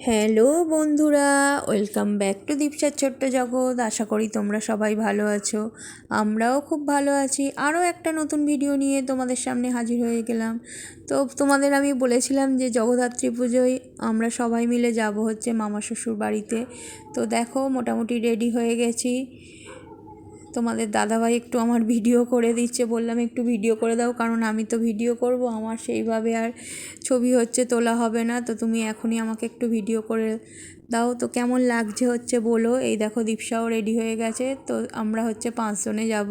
Hello বন্ধুরা, welcome back to দীপসার ছোট্ট জগৎ। আশা করি তোমরা সবাই ভালো আছো। আমরাও খুব ভালো আছি। আরও একটা নতুন ভিডিও নিয়ে তোমাদের সামনে হাজির হয়ে গেলাম। তো তোমাদের আমি বলেছিলাম যে জগদ্ধাত্রী পুজোয় আমরা সবাই মিলে যাব হচ্ছে মামা শ্বশুর বাড়িতে। তো দেখো মোটামুটি রেডি হয়ে গেছি। তোমাদের দাদাভাই একটু আমার ভিডিও করে দিচ্ছে, বললাম একটু ভিডিও করে দাও, কারণ আমি তো ভিডিও করব, আমার সেইভাবে আর ছবি তোলা হবে না। তো তুমি এখনই আমাকে একটু ভিডিও করে দাও। তো কেমন লাগছে বলো। এই দেখো দীপসাও রেডি হয়ে গেছে। তো আমরা 5 জনে যাব,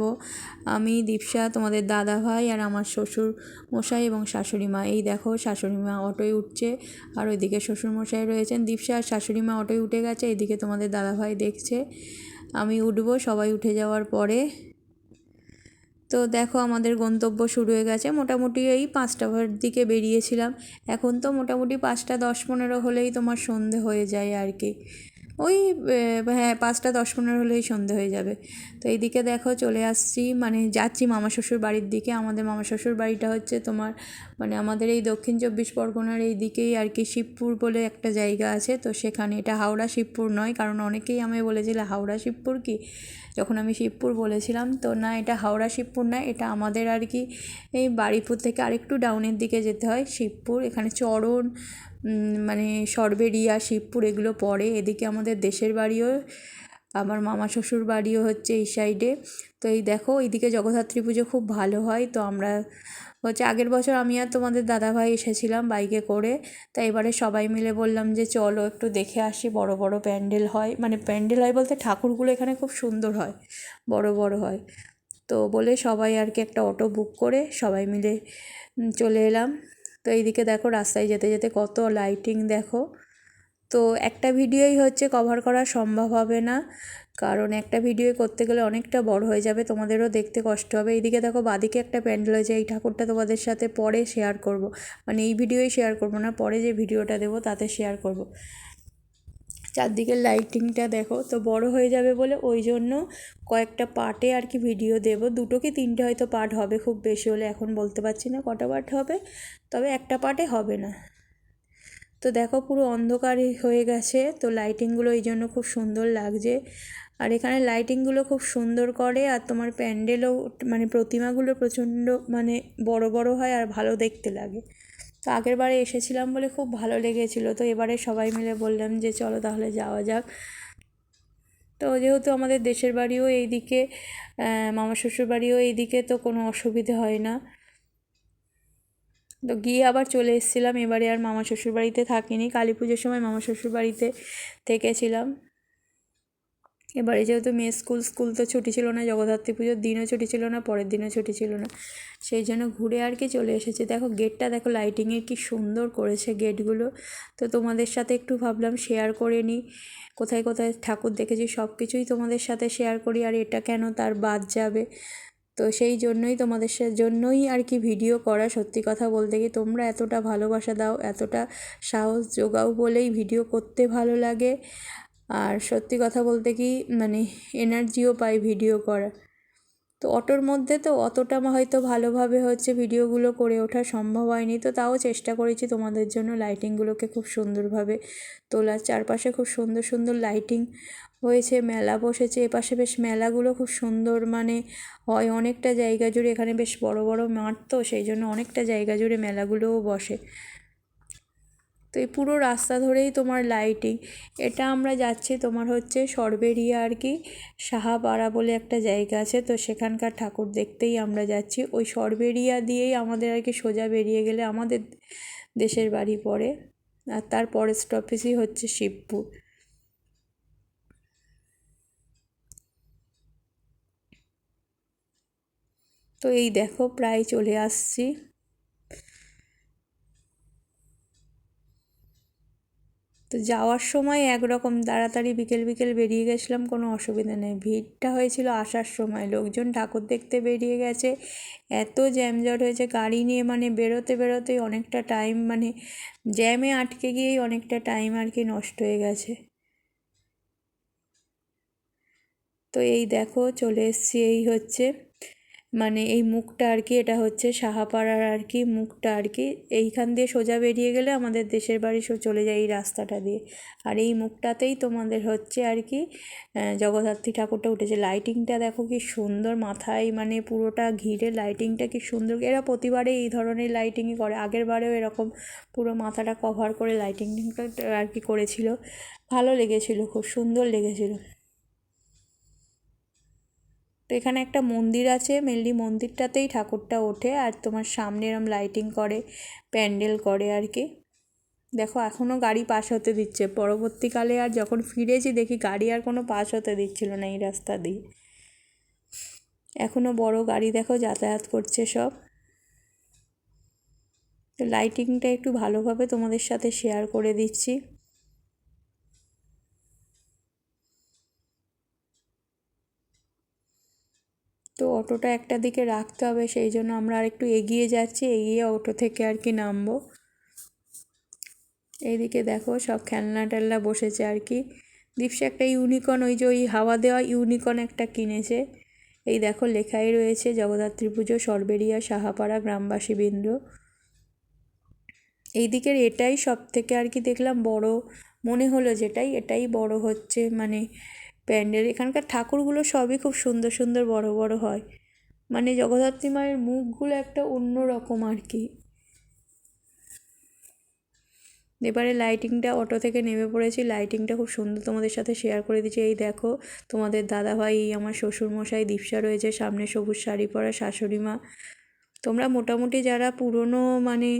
আমি, দীপসা, তোমাদের দাদাভাই আর আমার শ্বশুর মশাই এবং শাশুড়ি মা। এই দেখো শাশুড়ি মা অটোয় উঠছে, আর ওইদিকে শ্বশুর মশাই রয়েছেন। দীপসা আর শাশুড়ি মা অটোয় উঠে গেছে, এইদিকে তোমাদের দাদাভাই দেখছে। আমি উঠবো সবাই উঠে যাওয়ার পরে। তো দেখো আমাদের গন্তব্য শুরু হয়ে গেছে। মোটামুটি এই 5টার দিকে বেরিয়েছিলাম। এখন তো মোটামুটি 5:10-15 হলেই তোমার সন্ধে হয়ে যায় আর কি। ওই হ্যাঁ, 5:10-15 হলেই সন্ধে হয়ে যাবে। তো এইদিকে দেখো চলে আসছি, যাচ্ছি মামা শ্বশুর বাড়ির দিকে। আমাদের মামা শ্বশুর বাড়িটা তোমার আমাদের এই দক্ষিণ 24 পরগনার এই দিকেই আর কি, শিবপুর বলে একটা জায়গা আছে। তো সেখানে, এটা হাওড়া শিবপুর নয়, কারণ অনেকেই আমায় বলেছিল হাওড়া শিবপুর কি, যখন আমি শিবপুর বলেছিলাম। তো না, এটা হাওড়া শিবপুর না, এটা আমাদের আর কি এই বারুইপুর থেকে আরেকটু ডাউনের দিকে যেতে হয় শিবপুর। এখানে চরণ, সরবেরিয়া, শিবপুর এগুলো পড়ে। এদিকে আমাদের দেশের বাড়িও, আমার মামা শ্বশুর বাড়িও এই সাইডে। তো এই দেখো এইদিকে জগদ্ধাত্রী পুজো খুব ভালো হয়। তো আমরা আগের বছর আমি আর তোমাদের দাদাভাই এসেছিলাম বাইকে করে। তাই এবারে সবাই মিলে বললাম যে চলো একটু দেখে আসি। বড় বড় প্যান্ডেল হয়, প্যান্ডেল হয় বলতে ঠাকুরগুলো এখানে খুব সুন্দর হয়, বড় বড় হয়। তো বলে সবাই আর কি একটা অটো বুক করে সবাই মিলে চলে এলাম। তো এইদিকে দেখো রাস্তায় যেতে যেতে কত লাইটিং দেখো। তো একটা ভিডিওই কভার করা সম্ভব হবে না, কারণ একটা ভিডিও করতে গেলে অনেকটা বড় হয়ে যাবে, তোমাদেরও দেখতে কষ্ট হবে। এইদিকে দেখো বাদিকে একটা প্যান্ডেল হয়েছে, এই ঠাকুরটা তোমাদের সাথে পরে শেয়ার করব। এই ভিডিওই শেয়ার করব না, পরে যে ভিডিওটা দেবো তাতে শেয়ার করব। চারদিকের লাইটিংটা দেখো। তো বড় হয়ে যাবে বলে ওই জন্য কয়েকটা পার্টে আর কি ভিডিও দেবো। 2 কি 3টে হয়তো পার্ট হবে, খুব বেশি হলে এখন বলতে পারছি না কটা পার্ট হবে, তবে একটা পার্টে হবে না। তো দেখো পুরো অন্ধকার হয়ে গেছে। তো লাইটিংগুলো এই জন্য খুব সুন্দর লাগছে। আর এখানে লাইটিংগুলো খুব সুন্দর করে, আর তোমার প্যান্ডেলও প্রতিমাগুলো প্রচণ্ড বড় বড় হয় আর ভালো দেখতে লাগে। তো আগের বারে এসেছিলাম বলে খুব ভালো লেগেছিলো। তো এবারে সবাই মিলে বললাম যে চলো তাহলে যাওয়া যাক। তো যেহেতু আমাদের দেশের বাড়িও এইদিকে, মামা শ্বশুর বাড়িও এইদিকে, তো কোনো অসুবিধে হয় না। তো গিয়ে আবার চলে এসেছিলাম। এবারে আর মামা শ্বশুর বাড়িতে থাকিনি, কালী পুজোর সময় মামা শ্বশুর বাড়িতে থেকেছিলাম। এবারে যেহেতু মেয়ে স্কুল তো ছুটি ছিল না, জগদ্ধাত্রী পুজোর দিনও ছুটি ছিল না, পরের দিনও ছুটি ছিল না, সেই জন্য ঘুরে আর কি চলে এসেছে। দেখো গেটটা দেখো, লাইটিংয়ের কি সুন্দর করেছে গেটগুলো। তো তোমাদের সাথে একটু ভাবলাম শেয়ার করে নিই, কোথায় কোথায় ঠাকুর দেখেছি সব কিছুই তোমাদের সাথে শেয়ার করি, আর এটা কেন তার বাদ যাবে। তো সেই জন্যই তোমাদের জন্যই আর কি ভিডিও করা। সত্যি কথা বলতে কি, তোমরা এতটা ভালোবাসা দাও, এতটা সাহস যোগাও বলেই ভিডিও করতে ভালো লাগে। আর সত্যি কথা বলতে কি এনার্জিও পাই ভিডিও করা। তো অটোর মধ্যে তো অতটা হয়তো ভালোভাবে ভিডিওগুলো করে ওঠা সম্ভব হয়নি, তো তাও চেষ্টা করেছি তোমাদের জন্য লাইটিংগুলোকে খুব সুন্দরভাবে তোলার। চারপাশে খুব সুন্দর সুন্দর লাইটিং হয়েছে, মেলা বসেছে এপাশে, বেশ মেলাগুলো খুব সুন্দর হয় অনেকটা জায়গা জুড়ে। এখানে বেশ বড় বড় মাঠ, তো সেই জন্য অনেকটা জায়গা জুড়ে মেলাগুলোও বসে। তো এই পুরো রাস্তা ধরেই তোমার লাইটিং। এটা আমরা যাচ্ছি তোমার সরবেরিয়া আর কি, সাহাপাড়া বলে একটা জায়গা আছে, তো সেখানকার ঠাকুর দেখতেই আমরা যাচ্ছি। ওই সরবেরিয়া দিয়েই আমাদের আর কি সোজা বেরিয়ে গেলে আমাদের দেশের বাড়ি পড়ে, আর তার পরের স্টপেজই শিবপুর। তো এই দেখো প্রায় চলে আসছি। তো যাওয়ার সময় একরকম তাড়াতাড়ি বিকেল বিকেল বেরিয়ে গেছিলাম, কোনো অসুবিধা নেই। ভিড়টা হয়েছিল আসার সময়, লোকজন ঠাকুর দেখতে বেরিয়ে গেছে, এত জ্যামজট হয়েছে গাড়ি নিয়ে, বেরোতে বেরোতেই অনেকটা টাইম, জ্যামে আটকে গিয়েই অনেকটা টাইম আর কি নষ্ট হয়ে গেছে। তো এই দেখো চলে এসছি, এই মানে এই মুখটা আর কি, এটা হচ্ছে সাহাপাড়ার আর কি মুখটা আর কি। এইখান দিয়ে সোজা বেরিয়ে গেলে আমাদের দেশের বাড়ি চলে যায় এই রাস্তাটা দিয়ে। আর এই মুখটাতেই তোমাদের হচ্ছে আর কি জগদ্ধাত্রী ঠাকুরটা উঠেছে। লাইটিংটা দেখো কি সুন্দর, মাথায় মানে পুরোটা ঘিরে লাইটিংটা কি সুন্দর। এরা প্রতিবারে এই ধরনের লাইটিংই করে, আগের বারেও এরকম পুরো মাথাটা কভার করে লাইটিংটা আর কি করেছিল। ভালো লেগেছিল, খুব সুন্দর লেগেছিল। তো এখানে একটা মন্দির আছে, মেনলি মন্দিরটাতেই ঠাকুরটা ওঠে। আর তোমার সামনে এরম লাইটিং করে, প্যান্ডেল করে আর কি। দেখো এখনও গাড়ি পাস হতে দিচ্ছে, পরবর্তীকালে আর যখন ফিরেছি দেখি গাড়ি আর কোনো পাস হতে দিচ্ছিল না এই রাস্তা দিয়ে। এখনও বড় গাড়ি দেখো যাতায়াত করছে সব। তো লাইটিংটা একটু ভালোভাবে তোমাদের সাথে শেয়ার করে দিচ্ছি। তো অটোটা একটা দিকে রাখতে হবে, সেই জন্য আমরা আর একটু এগিয়ে যাচ্ছি, এগিয়ে অটো থেকে আর কি নামবো। এইদিকে দেখো সব খেলনা টেলনা বসেছে আর কি। দীপশা একটা ইউনিকর্ন, ওই যে ওই হাওয়া দেওয়া ইউনিকর্ন একটা কিনেছে। এই দেখো লেখাই রয়েছে জগদ্ধাত্রী পুজো সরবেরিয়া সাহাপাড়া গ্রামবাসীবৃন্দ। এই দিকের এটাই সব থেকে আর কি দেখলাম বড় মনে হলো, এটাই বড় হচ্ছে মানে প্যান্ডেল। এখানকার ঠাকুরগুলো সবই খুব সুন্দর সুন্দর বড় বড় হয়, মানে জগদ্ধাত্রী মায়ের মুখগুলো একটা অন্য রকম আর কি। এবারে লাইটিংটা, অটো থেকে নেমে পড়েছি, লাইটিংটা খুব সুন্দর তোমাদের সাথে শেয়ার করে দিচ্ছি। এই দেখো তোমাদের দাদাভাই, আমার শ্বশুরমশাই, দীপশা রয়েছে সামনে সবুজ শাড়ি পরা, শাশুড়ি মা। তোমরা মোটামুটি যারা পুরনো মানে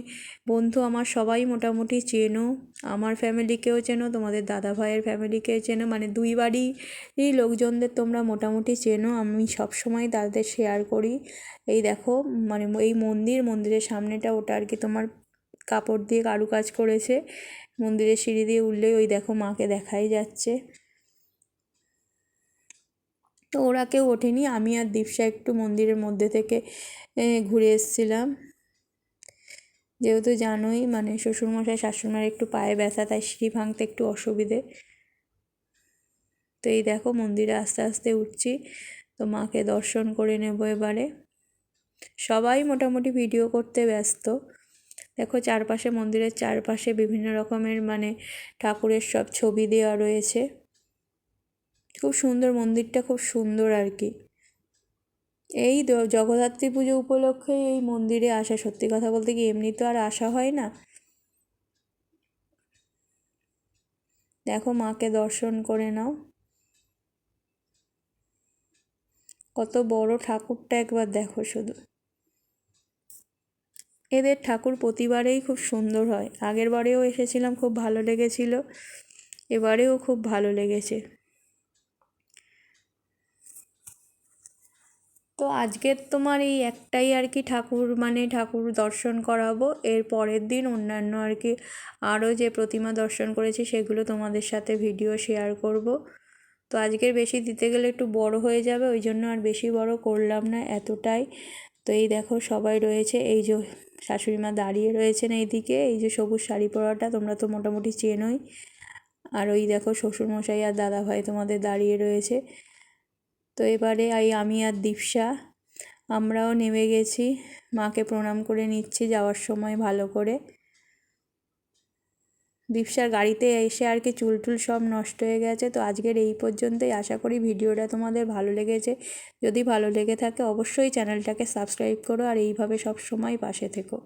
বন্ধু আমার সবাই মোটামুটি চেনো, আমার ফ্যামিলিকেও চেনো, তোমাদের দাদা ভাইয়ের ফ্যামিলিকেও চেনো, মানে দুই বাড়িরই লোকজনদের তোমরা মোটামুটি চেনো। আমি সব সময় তাদের শেয়ার করি। এই দেখো মানে এই মন্দিরের সামনেটা, ওটা আর কি তোমার কাপড় দিয়ে কারুকাজ করেছে। মন্দিরের সিঁড়ি দিয়ে উঠলেই ওই দেখো মাকে দেখাই যাচ্ছে। তো ওরা কেউ ওঠেনি, আমি আর দীপশা একটু মন্দিরের মধ্যে থেকে ঘুরে এসেছিলাম। যেহেতু জানোই মানে শ্বশুরমশাই শাশুড়িমার একটু পায়ে ব্যথা, তাই সিঁড়ি ভাঙতে একটু অসুবিধে। তো এই দেখো মন্দিরে আস্তে আস্তে উঠছি, তো মাকে দর্শন করে নেব এবারে। সবাই মোটামুটি ভিডিও করতে ব্যস্ত। দেখো চারপাশে, মন্দিরের চারপাশে বিভিন্ন রকমের মানে ঠাকুরের সব ছবি দেওয়া রয়েছে। খুব সুন্দর, মন্দিরটা খুব সুন্দর আর কি। এই জগদ্ধাত্রী পুজো উপলক্ষে এই মন্দিরে আসা, সত্যি কথা বলতে কি এমনি তো আর আসা হয় না। দেখো মাকে দর্শন করে নাও, কত বড় ঠাকুরটা একবার দেখো শুধু। এদের ঠাকুর প্রতিবারেই খুব সুন্দর হয়, আগের বারেও এসেছিলাম, খুব ভালো লেগেছিল, এবারেও খুব ভালো লেগেছে। তো আজকের তোমার এই একটাই আর কি ঠাকুর, মানে ঠাকুর দর্শন করাবো। এর পরের দিন অন্যান্য আর কি আরও যে প্রতিমা দর্শন করেছি সেগুলো তোমাদের সাথে ভিডিও শেয়ার করব। তো আজকের বেশি দিতে গেলে একটু বড় হয়ে যাবে, ওই জন্য আর বেশি বড় করলাম না, এতটাই। তো এই দেখো সবাই রয়েছে, এই যে শাশুড়ি মা দাঁড়িয়ে রয়েছেন এইদিকে, এই যে সবুজ শাড়ি পরাটা তোমরা তো মোটামুটি চেনোই। আর ওই দেখো শ্বশুরমশাই আর দাদাভাই তোমাদের দাঁড়িয়ে রয়েছে। তো এবারে আমি আর দীপশা আমরাও নেমে গেছি, মাকে প্রণাম করে নিচ্ছি যাওয়ার সময় ভালো করে। দীপশার গাড়িতে এসে আর কি চুল টুল সব নষ্ট হয়ে গেছে। তো আজকের এই পর্যন্তই, আশা করি ভিডিওটা তোমাদের ভালো লেগেছে। যদি ভালো লেগে থাকে অবশ্যই চ্যানেলটাকে সাবস্ক্রাইব করো আর এইভাবে সব সময় পাশে থেকো।